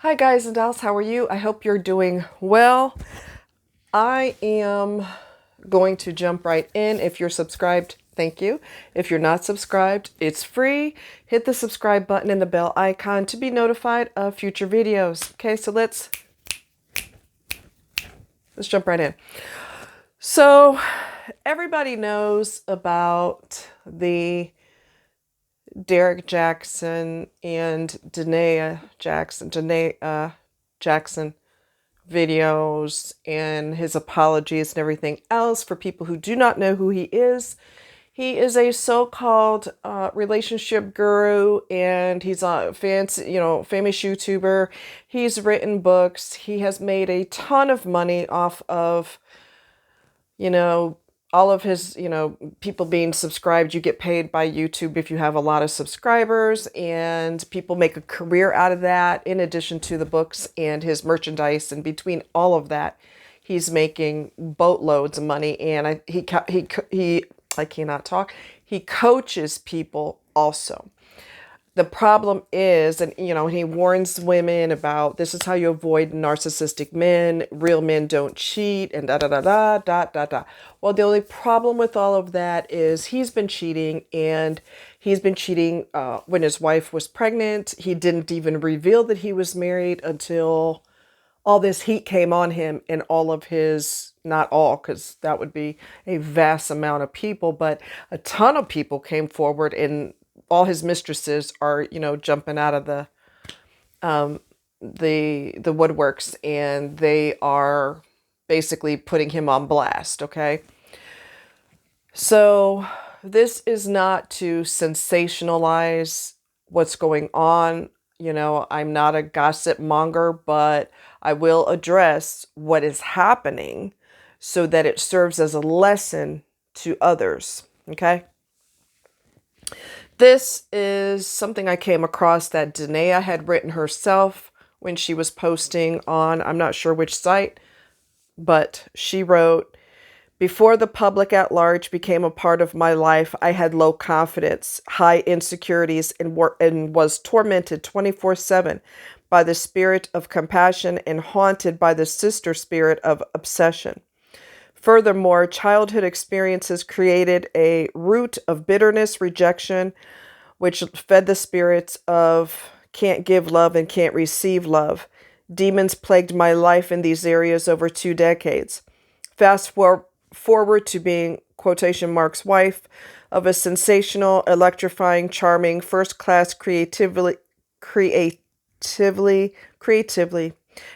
Hi guys and dolls, how are you? I hope you're doing well. I am going to jump right in. If you're subscribed, thank you. If you're not subscribed, it's free. Hit the subscribe button and the bell icon to be notified of future videos. Okay, so let's jump right in. So everybody knows about the Derrick Jackson and Danae Jackson videos and his apologies and everything else. For people who do not know who he is a so-called relationship guru, and he's a fancy, famous YouTuber. He's written books. He has made a ton of money off of, you know, all of his, people being subscribed. You get paid by YouTube if you have a lot of subscribers, and people make a career out of that in addition to the books and his merchandise. And between all of that, he's making boatloads of money. And I cannot talk. He coaches people also. The problem is, and he warns women about, this is how you avoid narcissistic men. Real men don't cheat, and da da da da da da da. Well, the only problem with all of that is he's been cheating, and he's been cheating when his wife was pregnant. He didn't even reveal that he was married until all this heat came on him, and all of his, not all, because that would be a vast amount of people, but a ton of people came forward, and all his mistresses are, jumping out of the woodworks, and they are basically putting him on blast. Okay, so this is not to sensationalize what's going on. I'm not a gossip monger, but I will address what is happening so that it serves as a lesson to others. Okay. This is something I came across that Danae had written herself when she was posting on, I'm not sure which site, but she wrote, "Before the public at large became a part of my life, I had low confidence, high insecurities, and was tormented 24/7 by the spirit of compassion and haunted by the sister spirit of obsession. Furthermore, childhood experiences created a root of bitterness, rejection, which fed the spirits of can't give love and can't receive love. Demons plagued my life in these areas over 2 decades. Fast forward to being, quotation marks, wife of a sensational, electrifying, charming, first-class creatively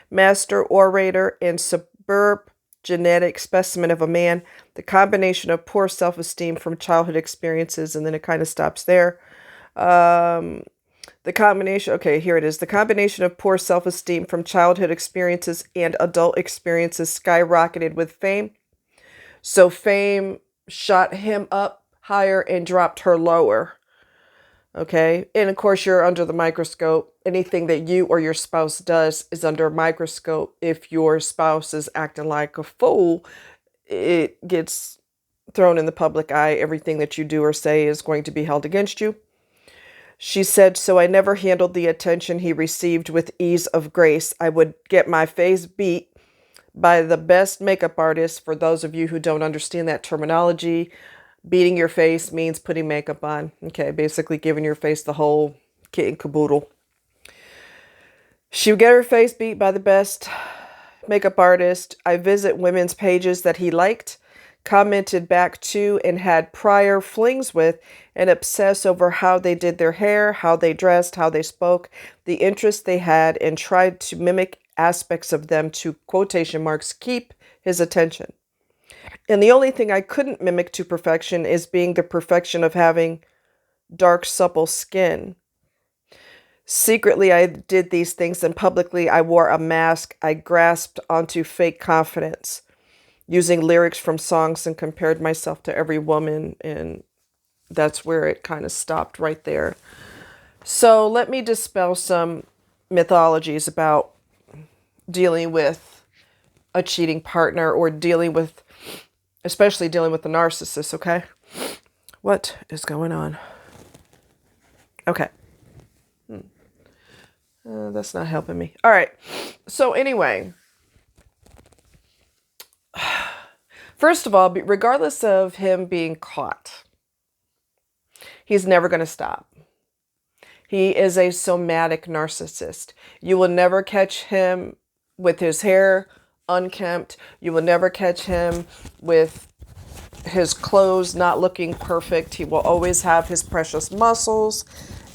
master orator and superb genetic specimen of a man. The combination of poor self-esteem from childhood experiences," and then it kind of stops there. The combination, okay, here it is. "The combination of poor self-esteem from childhood experiences and adult experiences skyrocketed with fame. So fame shot him up higher and dropped her lower." Okay. And of course, you're under the microscope. Anything that you or your spouse does is under a microscope. If your spouse is acting like a fool, it gets thrown in the public eye. Everything that you do or say is going to be held against you. She said, "So I never handled the attention he received with ease of grace. I would get my face beat by the best makeup artist." For those of you who don't understand that terminology, beating your face means putting makeup on. Okay, basically giving your face the whole kit and caboodle. She would get her face beat by the best makeup artist. I visit women's pages that he liked, commented back to, and had prior flings with, and obsess over how they did their hair, how they dressed, how they spoke, the interests they had, and tried to mimic aspects of them to, quotation marks, keep his attention. And the only thing I couldn't mimic to perfection is being the perfection of having dark, supple skin. Secretly, I did these things, and publicly, I wore a mask. I grasped onto fake confidence, using lyrics from songs, and compared myself to every woman. And that's where it kind of stopped right there. So let me dispel some mythologies about dealing with a cheating partner, or especially dealing with the narcissist. Okay. What is going on? Okay. That's not helping me. All right. So anyway, first of all, regardless of him being caught, he's never going to stop. He is a somatic narcissist. You will never catch him with his hair unkempt. You will never catch him with his clothes not looking perfect. He will always have his precious muscles.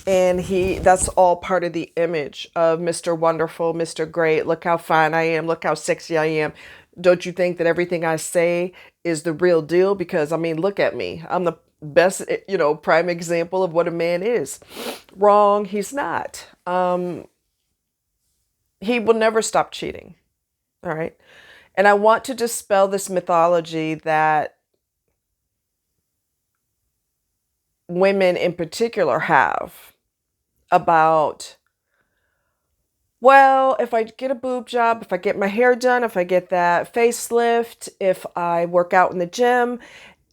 And that's all part of the image of Mr. Wonderful, Mr. Great. Look how fine I am. Look how sexy I am. Don't you think that everything I say is the real deal? Because, I mean, look at me. I'm the best, prime example of what a man is. Wrong. He's not. He will never stop cheating. All right. And I want to dispel this mythology that women in particular have about, well, if I get a boob job, if I get my hair done, if I get that facelift, if I work out in the gym,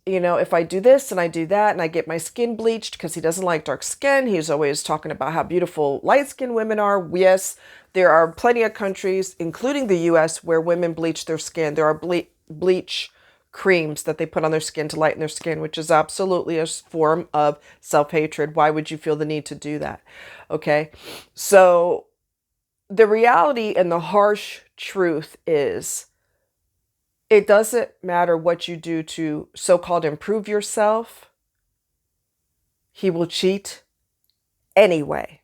if I do this and I do that and I get my skin bleached, because he doesn't like dark skin. He's always talking about how beautiful light-skinned women are. Yes, there are plenty of countries, including the US, where women bleach their skin. There are bleach creams that they put on their skin to lighten their skin, which is absolutely a form of self-hatred. Why would you feel the need to do that? Okay. So the reality and the harsh truth is, it doesn't matter what you do to so-called improve yourself. He will cheat anyway.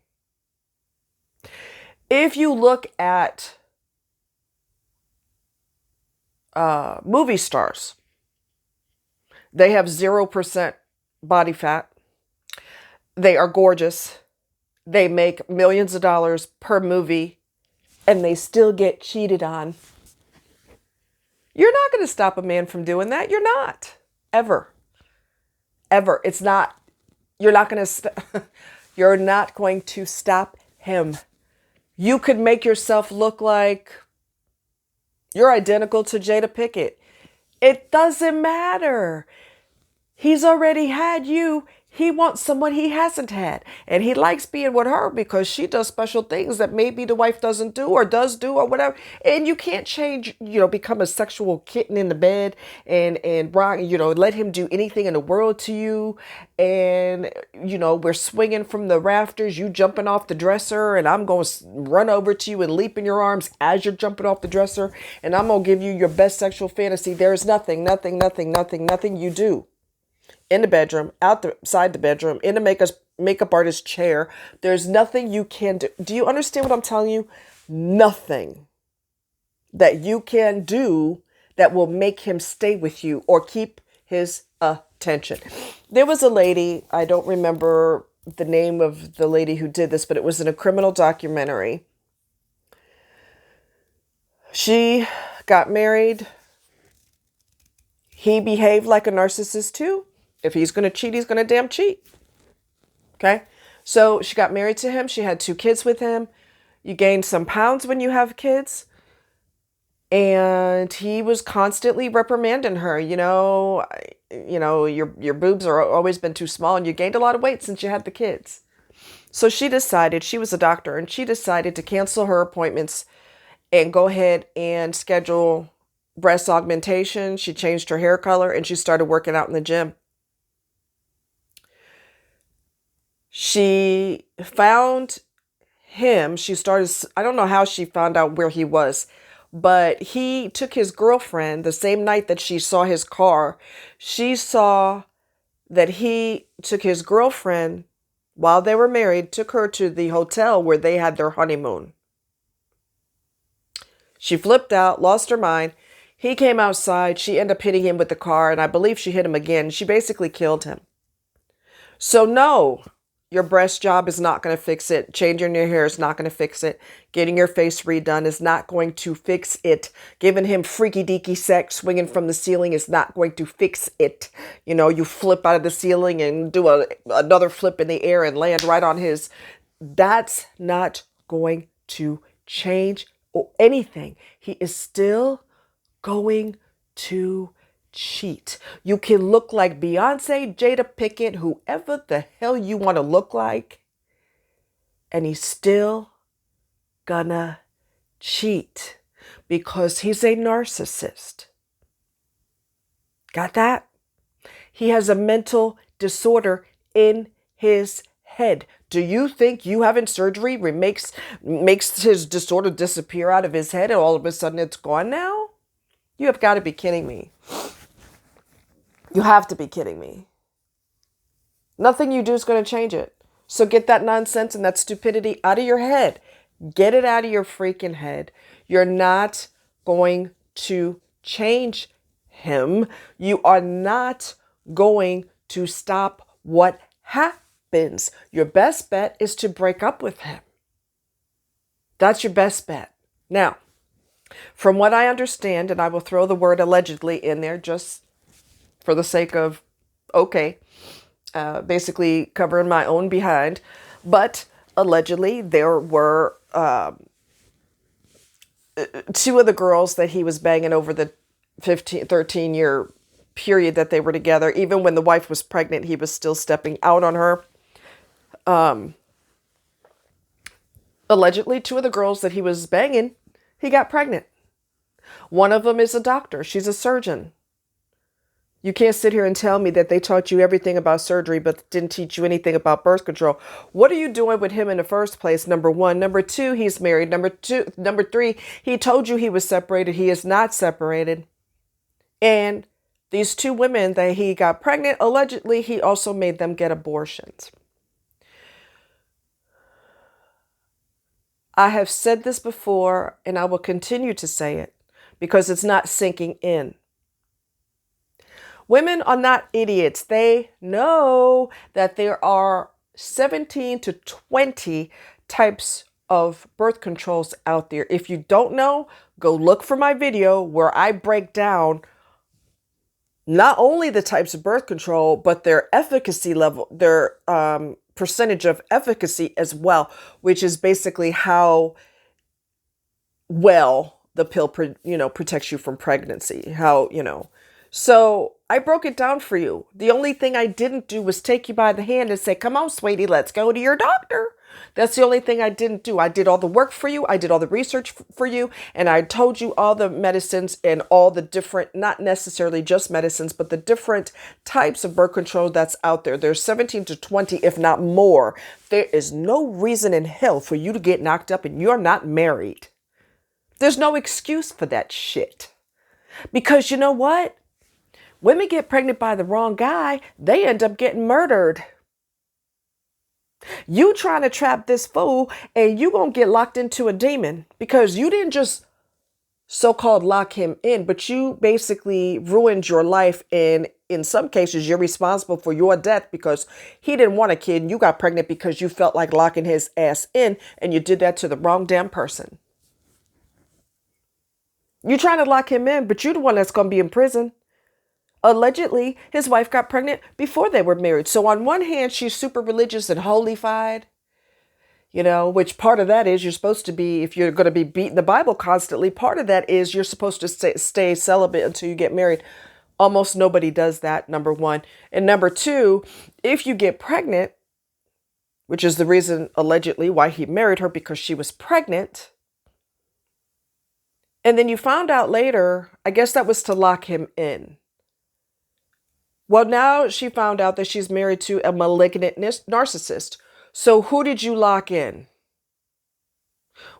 If you look at movie stars, they have 0% body fat. They are gorgeous. They make millions of dollars per movie, and they still get cheated on. You're not going to stop a man from doing that. You're not. Ever. Ever. It's not. You're not going to. You're not going to stop him. You could make yourself look like you're identical to Jada Pinkett. It doesn't matter. He's already had you. He wants someone he hasn't had. And he likes being with her because she does special things that maybe the wife doesn't do or does do or whatever. And you can't change, become a sexual kitten in the bed and let him do anything in the world to you. And, we're swinging from the rafters, you jumping off the dresser, and I'm going to run over to you and leap in your arms as you're jumping off the dresser. And I'm going to give you your best sexual fantasy. There's nothing you do in the bedroom, outside the bedroom, in the makeup artist chair. There's nothing you can do. Do you understand what I'm telling you? Nothing that you can do that will make him stay with you or keep his attention. There was a lady, I don't remember the name of the lady who did this, but it was in a criminal documentary. She got married. He behaved like a narcissist too. If he's going to cheat, he's going to damn cheat. Okay. So she got married to him. She had 2 kids with him. You gain some pounds when you have kids. And he was constantly reprimanding her. Your boobs are always been too small and you gained a lot of weight since you had the kids. So she decided, she was a doctor, and she decided to cancel her appointments and go ahead and schedule breast augmentation. She changed her hair color and she started working out in the gym. She found him. I don't know how she found out where he was, but he took his girlfriend the same night that she saw his car. She saw that he took his girlfriend while they were married, took her to the hotel where they had their honeymoon. She flipped out, lost her mind. He came outside. She ended up hitting him with the car, and I believe she hit him again. She basically killed him. So no, your breast job is not going to fix it. Changing your hair is not going to fix it. Getting your face redone is not going to fix it. Giving him freaky deaky sex, swinging from the ceiling is not going to fix it. You flip out of the ceiling and do another flip in the air and land right on his. That's not going to change anything. He is still going to cheat. You can look like Beyonce, Jada Pinkett, whoever the hell you want to look like, and he's still gonna cheat because he's a narcissist. Got that? He has a mental disorder in his head. Do you think you having surgery makes his disorder disappear out of his head and all of a sudden it's gone now? You have got to be kidding me. You have to be kidding me. Nothing you do is going to change it. So get that nonsense and that stupidity out of your head. Get it out of your freaking head. You're not going to change him. You are not going to stop what happens. Your best bet is to break up with him. That's your best bet. Now, from what I understand, and I will throw the word allegedly in there just for the sake of, basically covering my own behind, but allegedly there were two of the girls that he was banging over the 13-year period that they were together. Even when the wife was pregnant, he was still stepping out on her. Allegedly, two of the girls that he was banging, he got pregnant. One of them is a doctor. She's a surgeon. You can't sit here and tell me that they taught you everything about surgery, but didn't teach you anything about birth control. What are you doing with him in the first place? Number one. Number two, he's married. Number three, he told you he was separated. He is not separated. And these two women that he got pregnant, allegedly, he also made them get abortions. I have said this before, and I will continue to say it because it's not sinking in. Women are not idiots. They know that there are 17 to 20 types of birth controls out there. If you don't know, go look for my video where I break down not only the types of birth control, but their efficacy level, their percentage of efficacy as well, which is basically how well the pill, protects you from pregnancy. So I broke it down for you. The only thing I didn't do was take you by the hand and say, come on, sweetie, let's go to your doctor. That's the only thing I didn't do. I did all the work for you. I did all the research for you. And I told you all the medicines and all the different, not necessarily just medicines, but the different types of birth control that's out there. There's 17 to 20, if not more. There is no reason in hell for you to get knocked up and you're not married. There's no excuse for that shit. Because you know what? Women get pregnant by the wrong guy, they end up getting murdered. You trying to trap this fool and you gonna get locked into a demon because you didn't just so-called lock him in, but you basically ruined your life. And in some cases, you're responsible for your death because he didn't want a kid and you got pregnant because you felt like locking his ass in and you did that to the wrong damn person. You're trying to lock him in, but you're the one that's gonna be in prison. Allegedly, his wife got pregnant before they were married. So on one hand, she's super religious and holified, which part of that is you're supposed to be, if you're going to be beating the Bible constantly, part of that is you're supposed to stay celibate until you get married. Almost nobody does that, number one. And number two, if you get pregnant, which is the reason allegedly why he married her, because she was pregnant. And then you found out later, I guess that was to lock him in. Well, now she found out that she's married to a malignant narcissist. So who did you lock in?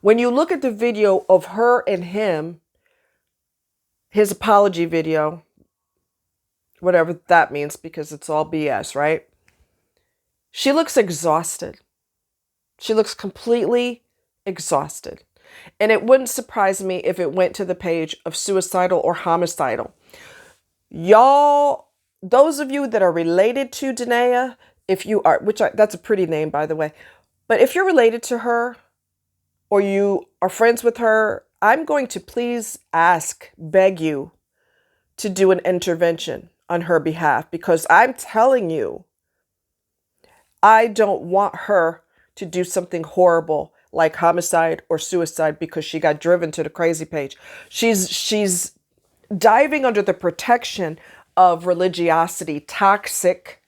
When you look at the video of her and him, his apology video, whatever that means, because it's all BS, right? She looks exhausted. She looks completely exhausted. And it wouldn't surprise me if it went to the page of suicidal or homicidal. Y'all, those of you that are related to Danae, if you are, that's a pretty name, by the way. But if you're related to her or you are friends with her, I'm going to please beg you to do an intervention on her behalf, because I'm telling you, I don't want her to do something horrible like homicide or suicide because she got driven to the crazy page. She's diving under the protection of religiosity, toxic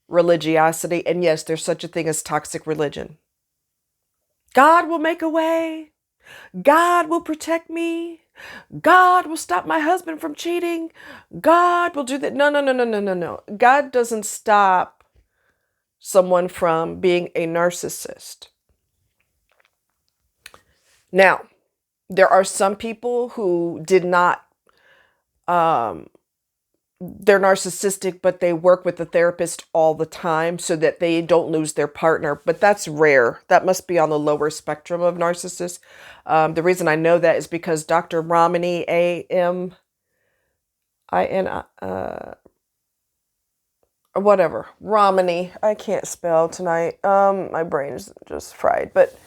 religiosity. And yes, there's such a thing as toxic religion. God will make a way. God will protect me. God will stop my husband from cheating. God will do that. No, no, no, no, no, no, no. God doesn't stop someone from being a narcissist. Now, there are some people who did not, they're narcissistic, but they work with the therapist all the time so that they don't lose their partner. But that's rare. That must be on the lower spectrum of narcissists. The reason I know that is because Dr. Ramani, whatever, Ramani, I can't spell tonight. My brain is just fried. But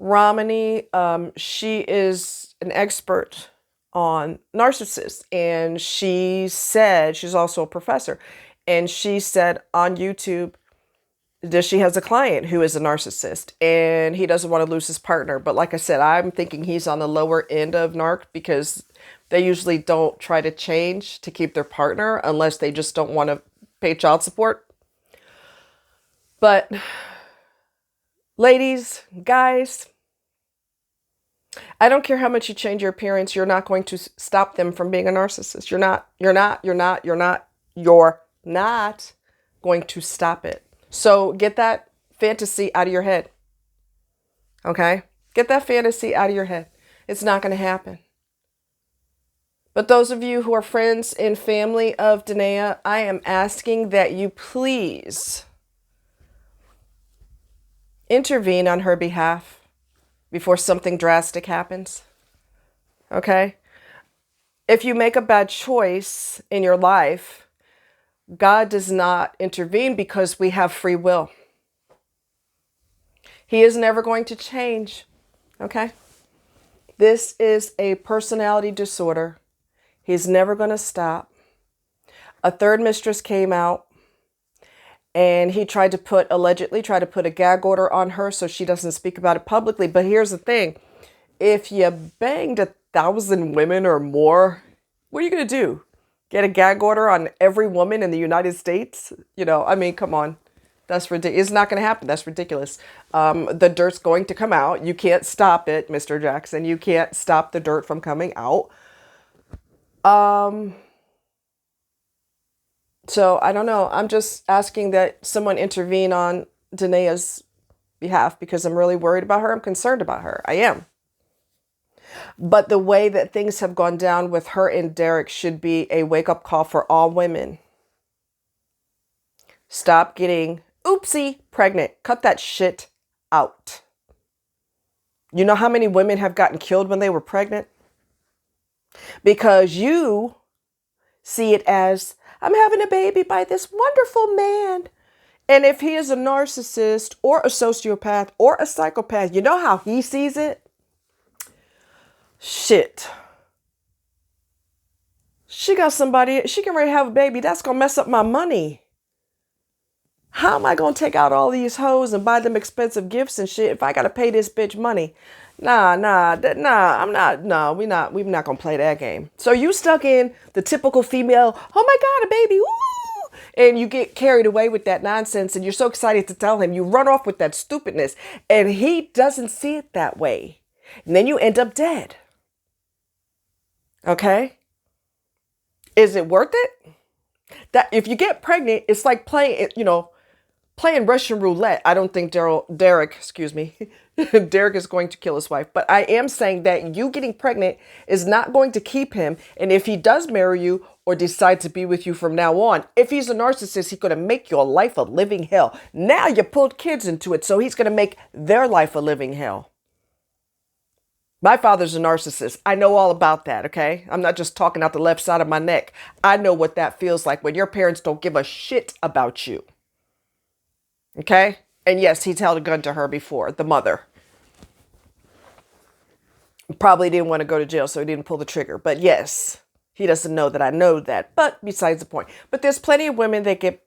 Ramani, she is an expert on narcissists, and she said, she's also a professor, and she said on YouTube that she has a client who is a narcissist and he doesn't want to lose his partner. But like I said, I'm thinking he's on the lower end of narc, because they usually don't try to change to keep their partner unless they just don't want to pay child support. But ladies, guys, I don't care how much you change your appearance. You're not going to stop them from being a narcissist. You're not going to stop it. So get that fantasy out of your head. Okay? Get that fantasy out of your head. It's not going to happen. But those of you who are friends and family of Danae, I am asking that you please intervene on her behalf before something drastic happens. Okay? If you make a bad choice in your life, God does not intervene because we have free will. He is never going to change. Okay? This is a personality disorder. He's never going to stop. A third mistress came out and he allegedly tried to put a gag order on her so she doesn't speak about it publicly. But here's the thing. If you banged 1,000 women or more, what are you going to do? Get a gag order on every woman in the United States? I mean, come on. That's ridiculous. It's not going to happen. That's ridiculous. The dirt's going to come out. You can't stop it, Mr. Jackson. You can't stop the dirt from coming out. So I don't know. I'm just asking that someone intervene on Danae's behalf because I'm really worried about her. I'm concerned about her. I am. But the way that things have gone down with her and Derrick should be a wake-up call for all women. Stop getting, oopsie, pregnant. Cut that shit out. You know how many women have gotten killed when they were pregnant? Because you see it as, I'm having a baby by this wonderful man. And if he is a narcissist or a sociopath or a psychopath, you know how he sees it? Shit. She got somebody, she can ready to have a baby. That's going to mess up my money. How am I going to take out all these hoes and buy them expensive gifts and shit if I got to pay this bitch money? We're not going to play that game. So you stuck in the typical female, oh my God, a baby, woo! And you get carried away with that nonsense and you're so excited to tell him. You run off with that stupidness and he doesn't see it that way. And then you end up dead. Okay? Is it worth it? That if you get pregnant, it's like playing Russian roulette. I don't think Derrick is going to kill his wife. But I am saying that you getting pregnant is not going to keep him. And if he does marry you or decide to be with you from now on, if he's a narcissist, he's going to make your life a living hell. Now you pulled kids into it, so he's going to make their life a living hell. My father's a narcissist. I know all about that, okay? I'm not just talking out the left side of my neck. I know what that feels like when your parents don't give a shit about you. Okay? And yes, he's held a gun to her before, the mother. Probably didn't want to go to jail, so he didn't pull the trigger. But yes, he doesn't know that I know that. But besides the point. But there's plenty of women that get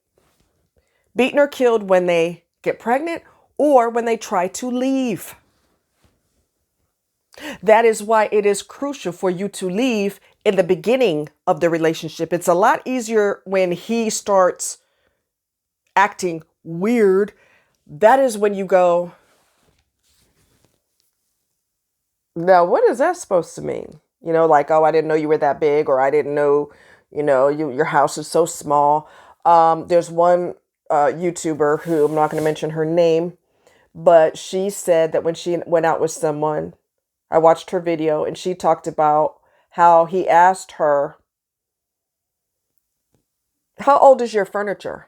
beaten or killed when they get pregnant or when they try to leave. That is why it is crucial for you to leave in the beginning of the relationship. It's a lot easier when he starts acting weird. That is when you go, Now, what is that supposed to mean? Like, oh, I didn't know you were that big, or I didn't know, your house is so small. There's one YouTuber who I'm not going to mention her name, but she said that when she went out with someone, I watched her video and she talked about how he asked her, how old is your furniture?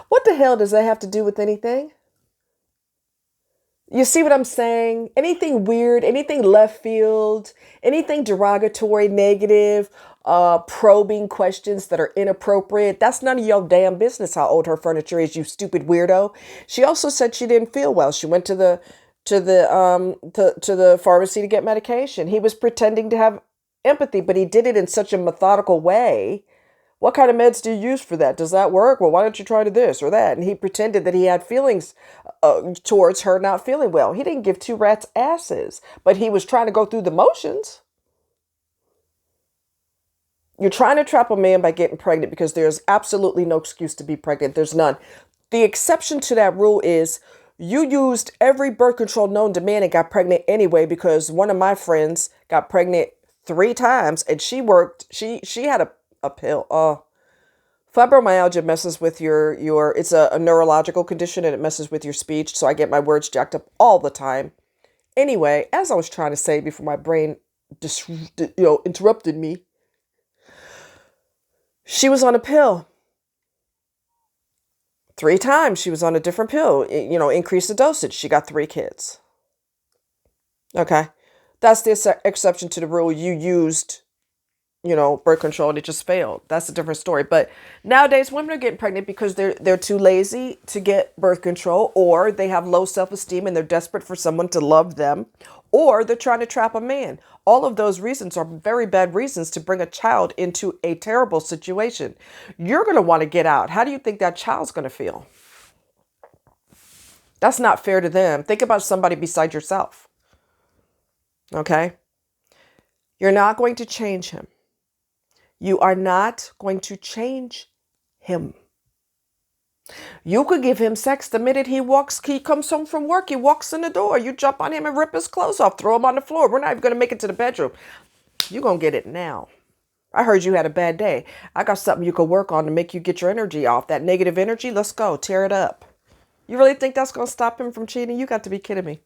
What the hell does that have to do with anything? You see what I'm saying? Anything weird, anything left field, anything derogatory, negative, probing questions that are inappropriate. That's none of your damn business how old her furniture is, you stupid weirdo. She also said she didn't feel well. She went to the pharmacy to get medication. He was pretending to have empathy, but he did it in such a methodical way. What kind of meds do you use for that? Does that work? Well, why don't you try to this or that? And he pretended that he had feelings towards her not feeling well. He didn't give two rats asses, but he was trying to go through the motions. You're trying to trap a man by getting pregnant because there's absolutely no excuse to be pregnant. There's none. The exception to that rule is you used every birth control known to man and got pregnant anyway, because one of my friends got pregnant 3 times and she had a pill. Fibromyalgia messes with your it's a neurological condition and it messes with your speech. So I get my words jacked up all the time. Anyway, as I was trying to say before my brain interrupted me, she was on a pill. 3 times she was on a different pill, increased the dosage. She got 3 kids. Okay. That's the exception to the rule. You used birth control and it just failed. That's a different story. But nowadays women are getting pregnant because they're too lazy to get birth control, or they have low self-esteem and they're desperate for someone to love them, or they're trying to trap a man. All of those reasons are very bad reasons to bring a child into a terrible situation. You're going to want to get out. How do you think that child's going to feel? That's not fair to them. Think about somebody beside yourself. Okay? You're not going to change him. You are not going to change him. You could give him sex the minute he comes home from work, he walks in the door. You jump on him and rip his clothes off, throw him on the floor. We're not even going to make it to the bedroom. You're going to get it now. I heard you had a bad day. I got something you could work on to make you get your energy off. That negative energy, let's go. Tear it up. You really think that's going to stop him from cheating? You got to be kidding me.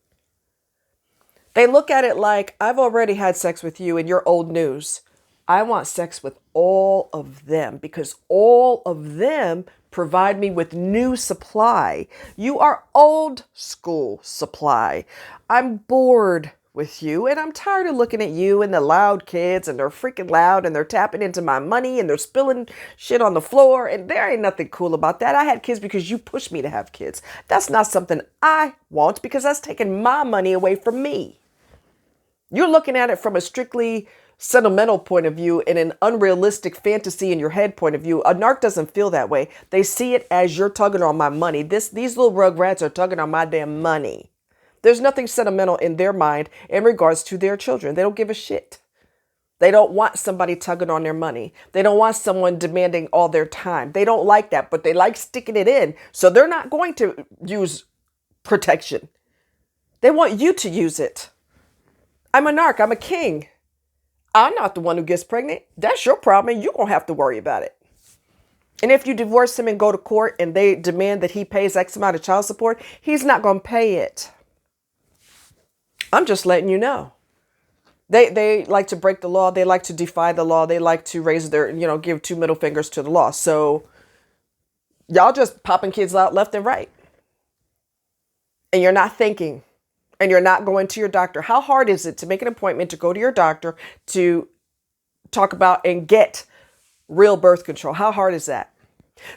They look at it like, I've already had sex with you and you're old news. I want sex with all of them because all of them provide me with new supply. You are old school supply. I'm bored with you and I'm tired of looking at you and the loud kids, and they're freaking loud and they're tapping into my money and they're spilling shit on the floor, and there ain't nothing cool about that. I had kids because you pushed me to have kids. That's not something I want because that's taking my money away from me. You're looking at it from a strictly sentimental point of view and an unrealistic fantasy in your head point of view. A narc doesn't feel that way. They see it as you're tugging on my money. These little rugrats are tugging on my damn money. There's nothing sentimental in their mind in regards to their children. They don't give a shit. They don't want somebody tugging on their money. They don't want someone demanding all their time. They don't like that, but they like sticking it in. So they're not going to use protection. They want you to use it. I'm a narc. I'm a king. I'm not the one who gets pregnant. That's your problem, and you're going to have to worry about it. And if you divorce him and go to court and they demand that he pays X amount of child support, he's not going to pay it. I'm just letting you know. They like to break the law. They like to defy the law. They like to raise their, give 2 middle fingers to the law. So y'all just popping kids out left and right. And you're not thinking. And you're not going to your doctor. How hard is it to make an appointment to go to your doctor to talk about and get real birth control? How hard is that?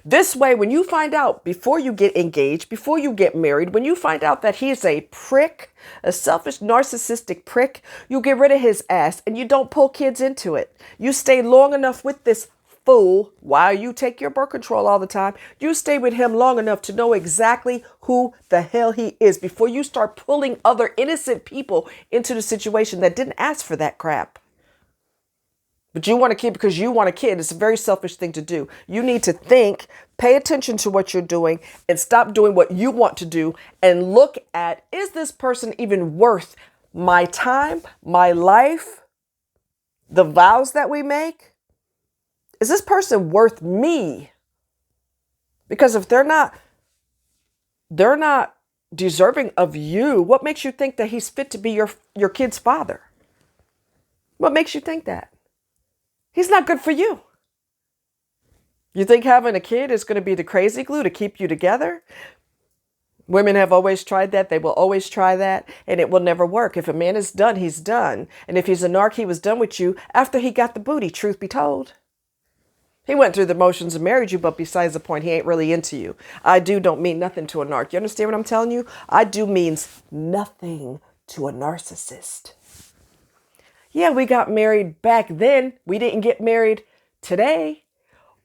This way, when you find out, before you get engaged, before you get married, when you find out that he's a prick, a selfish, narcissistic prick, you get rid of his ass and you don't pull kids into it. You stay long enough with this fool while you take your birth control all the time. You stay with him long enough to know exactly who the hell he is before you start pulling other innocent people into the situation that didn't ask for that crap. But you want to keep because you want a kid. It's a very selfish thing to do. You need to think, pay attention to what you're doing, and stop doing what you want to do and look at, is this person even worth my time, my life, the vows that we make? Is this person worth me? Because if they're not deserving of you, what makes you think that he's fit to be your kid's father? What makes you think that? He's not good for you. You think having a kid is going to be the crazy glue to keep you together? Women have always tried that. They will always try that, and it will never work. If a man is done, he's done. And if he's a narc, he was done with you after he got the booty, truth be told. He went through the motions and married you, but besides the point, he ain't really into you. I do don't mean nothing to a narc. You understand what I'm telling you? I do means nothing to a narcissist. Yeah, we got married back then. We didn't get married today.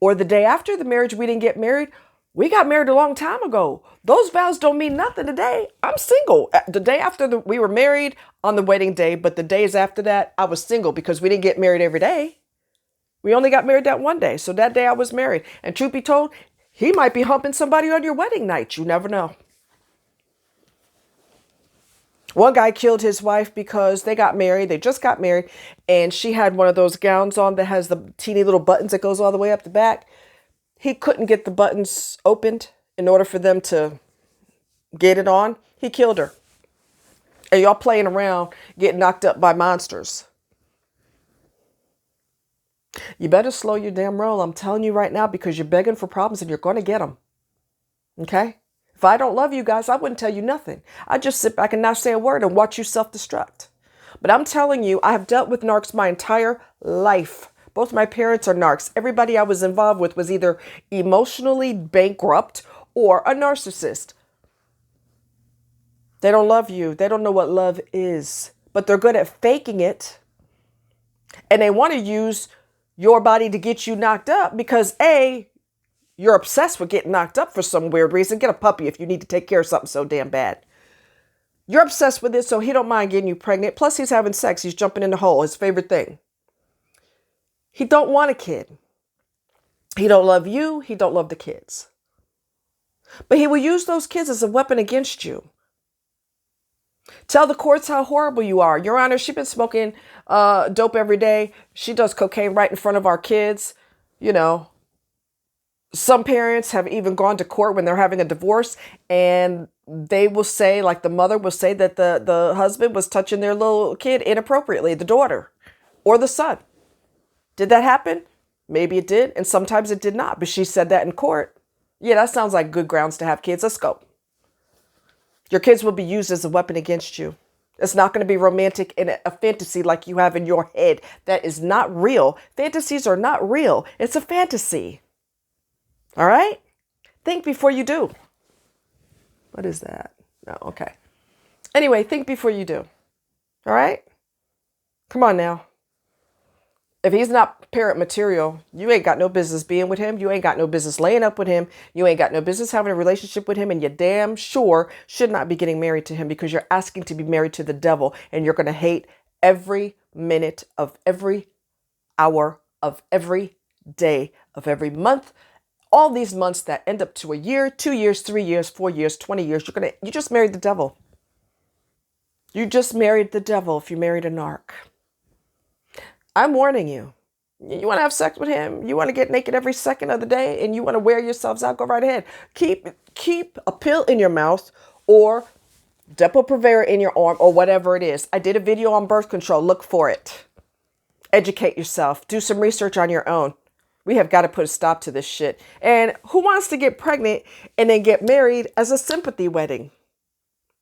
Or the day after the marriage, we didn't get married. We got married a long time ago. Those vows don't mean nothing today. I'm single. The day after we were married on the wedding day, but the days after that, I was single because we didn't get married every day. We only got married that one day. So that day I was married. And truth be told, he might be humping somebody on your wedding night. You never know. One guy killed his wife because they got married. They just got married. And she had one of those gowns on that has the teeny little buttons that goes all the way up the back. He couldn't get the buttons opened in order for them to get it on. He killed her. And y'all playing around getting knocked up by monsters. You better slow your damn roll. I'm telling you right now, because you're begging for problems and you're going to get them. Okay? If I don't love you guys, I wouldn't tell you nothing. I'd just sit back and not say a word and watch you self-destruct. But I'm telling you, I have dealt with narcs my entire life. Both my parents are narcs. Everybody I was involved with was either emotionally bankrupt or a narcissist. They don't love you. They don't know what love is. But they're good at faking it. And they want to use your body to get you knocked up because A, you're obsessed with getting knocked up for some weird reason. Get a puppy if you need to take care of something so damn bad. You're obsessed with it, so he don't mind getting you pregnant. Plus, he's having sex. He's jumping in the hole. His favorite thing. He don't want a kid. He don't love you. He don't love the kids. But he will use those kids as a weapon against you. Tell the courts how horrible you are. Your Honor, she's been smoking dope every day. She does cocaine right in front of our kids. You know, some parents have even gone to court when they're having a divorce, and they will say, like the mother will say, that the husband was touching their little kid inappropriately, the daughter or the son. Did that happen? Maybe it did, and sometimes it did not. But she said that in court. Yeah, that sounds like good grounds to have kids. Let's go. Your kids will be used as a weapon against you. It's not going to be romantic in a fantasy like you have in your head. That is not real. Fantasies are not real. It's a fantasy. All right? Think before you do. What is that? No, okay. Anyway, think before you do. All right? Come on now. If he's not parent material, you ain't got no business being with him. You ain't got no business laying up with him. You ain't got no business having a relationship with him. And you damn sure should not be getting married to him because you're asking to be married to the devil. And you're going to hate every minute of every hour of every day of every month. All these months that end up to a year, 2 years, 3 years, 4 years, 20 years. You just married the devil. You just married the devil if you married a narc. I'm warning you. You want to have sex with him? You want to get naked every second of the day and you want to wear yourselves out? Go right ahead. Keep a pill in your mouth or Depo-Provera in your arm or whatever it is. I did a video on birth control. Look for it. Educate yourself. Do some research on your own. We have got to put a stop to this shit. And who wants to get pregnant and then get married as a sympathy wedding?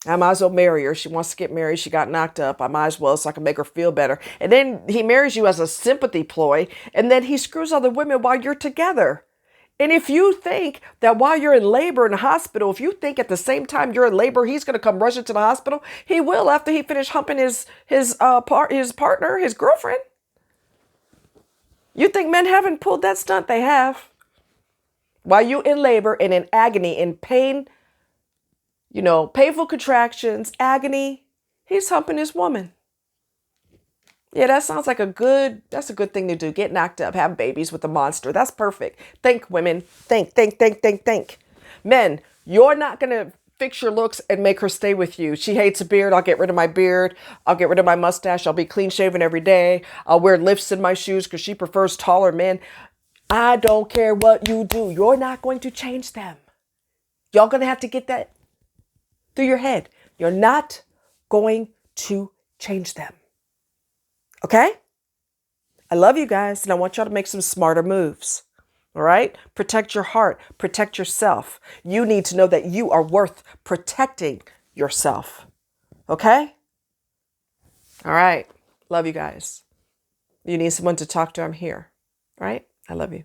I might as well marry her. She wants to get married. She got knocked up. I might as well so I can make her feel better. And then he marries you as a sympathy ploy. And then he screws other women while you're together. And if you think that while you're in labor in the hospital, if you think at the same time you're in labor, he's going to come rushing to the hospital, he will after he finished humping his partner, his girlfriend. You think men haven't pulled that stunt? They have. While you in labor and in agony, in pain, you know, painful contractions, agony, he's humping his woman. Yeah, that sounds like that's a good thing to do. Get knocked up, have babies with a monster. That's perfect. Think, women. Think. Men, you're not going to fix your looks and make her stay with you. She hates a beard. I'll get rid of my beard. I'll get rid of my mustache. I'll be clean shaven every day. I'll wear lifts in my shoes because she prefers taller men. I don't care what you do. You're not going to change them. Y'all going to have to get that through your head. You're not going to change them. Okay? I love you guys, and I want y'all to make some smarter moves. All right? Protect your heart. Protect yourself. You need to know that you are worth protecting yourself. Okay? All right. Love you guys. You need someone to talk to, I'm here. All right? I love you.